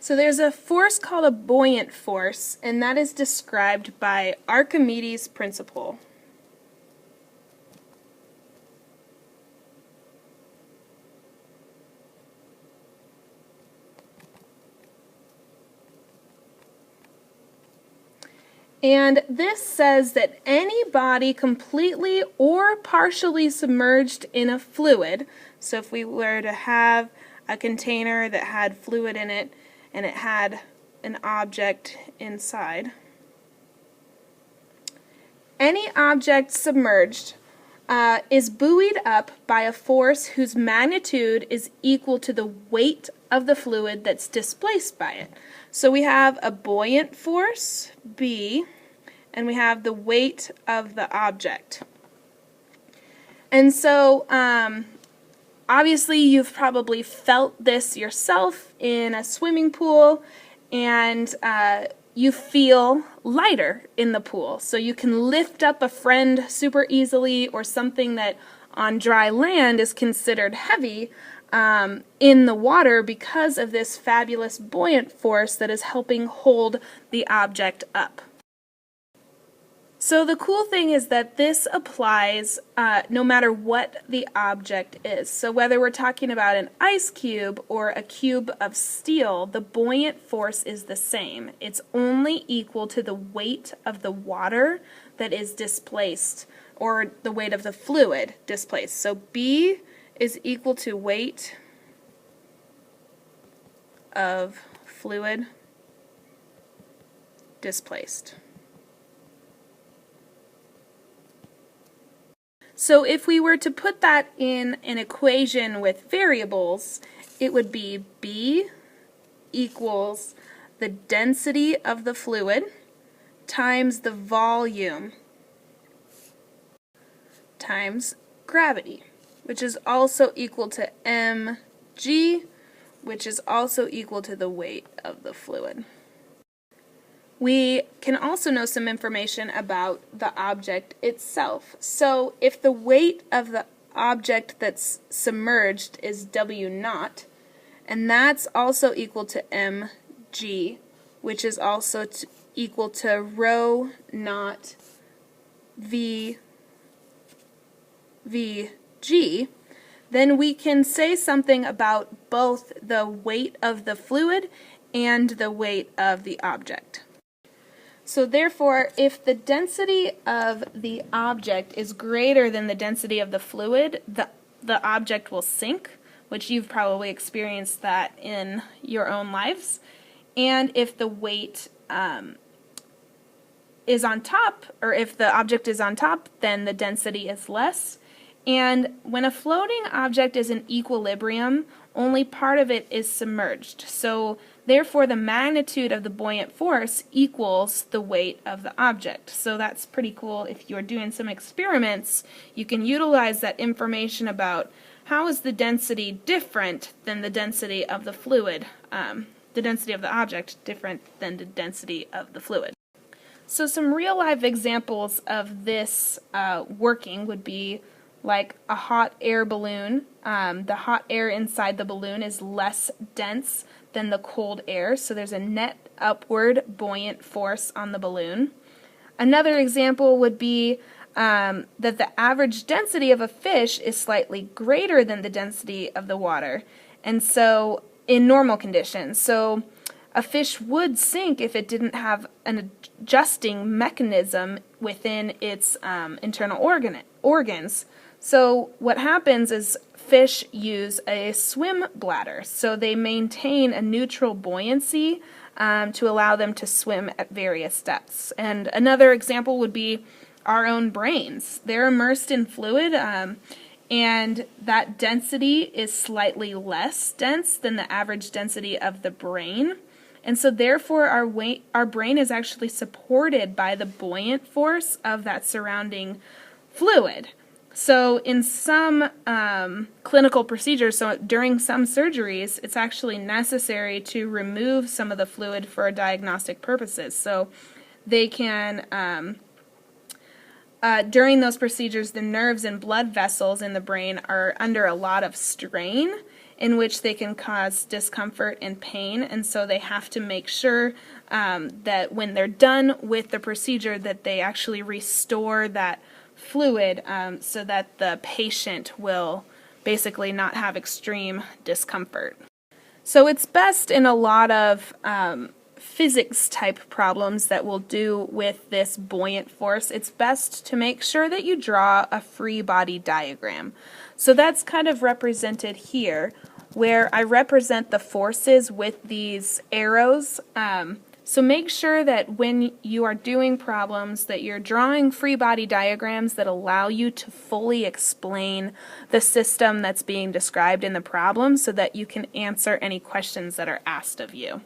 So there's a force called a buoyant force, and that is described by Archimedes' principle. And this says that any body completely or partially submerged in a fluid, so if we were to have a container that had fluid in it and it had an object inside, any object submerged is buoyed up by a force whose magnitude is equal to the weight of the fluid that's displaced by it. So we have a buoyant force, B, and we have the weight of the object. And so obviously you've probably felt this yourself in a swimming pool, and you feel lighter in the pool. So you can lift up a friend super easily, or something that on dry land is considered heavy in the water because of this fabulous buoyant force that is helping hold the object up. So the cool thing is that this applies no matter what the object is. So whether we're talking about an ice cube or a cube of steel, the buoyant force is the same. It's only equal to the weight of the water that is displaced, or the weight of the fluid displaced. So B is equal to weight of fluid displaced. So if we were to put that in an equation with variables, it would be B equals the density of the fluid times the volume times gravity, which is also equal to mg, which is also equal to the weight of the fluid. We can also know some information about the object itself. So if the weight of the object that's submerged is W naught, and that's also equal to mg, which is also equal to rho naught v vg, then we can say something about both the weight of the fluid and the weight of the object. So therefore, if the density of the object is greater than the density of the fluid, the object will sink, which you've probably experienced that in your own lives. And if the weight is on top, or if the object is on top, then the density is less. And when a floating object is in equilibrium, only part of it is submerged. So therefore the magnitude of the buoyant force equals the weight of the object. So that's pretty cool. If you're doing some experiments, you can utilize that information about how is the density different than the density of the fluid, the density of the object different than the density of the fluid. So some real life examples of this working would be like a hot air balloon. The hot air inside the balloon is less dense than the cold air, so there's a net upward buoyant force on the balloon. Another example would be that the average density of a fish is slightly greater than the density of the water, and so in normal conditions. So a fish would sink if it didn't have an adjusting mechanism within its internal organs. So what happens is fish use a swim bladder, so they maintain a neutral buoyancy to allow them to swim at various depths. And another example would be our own brains. They're immersed in fluid, and that density is slightly less dense than the average density of the brain. And so therefore our brain is actually supported by the buoyant force of that surrounding fluid. So in some clinical procedures, so during some surgeries, it's actually necessary to remove some of the fluid for diagnostic purposes. So they can, during those procedures, the nerves and blood vessels in the brain are under a lot of strain, in which they can cause discomfort and pain, and so they have to make sure that when they're done with the procedure that they actually restore that fluid so that the patient will basically not have extreme discomfort. So it's best in a lot of physics type problems that we'll do with this buoyant force, it's best to make sure that you draw a free body diagram. So that's kind of represented here, where I represent the forces with these arrows. So make sure that when you are doing problems that you're drawing free body diagrams that allow you to fully explain the system that's being described in the problem so that you can answer any questions that are asked of you.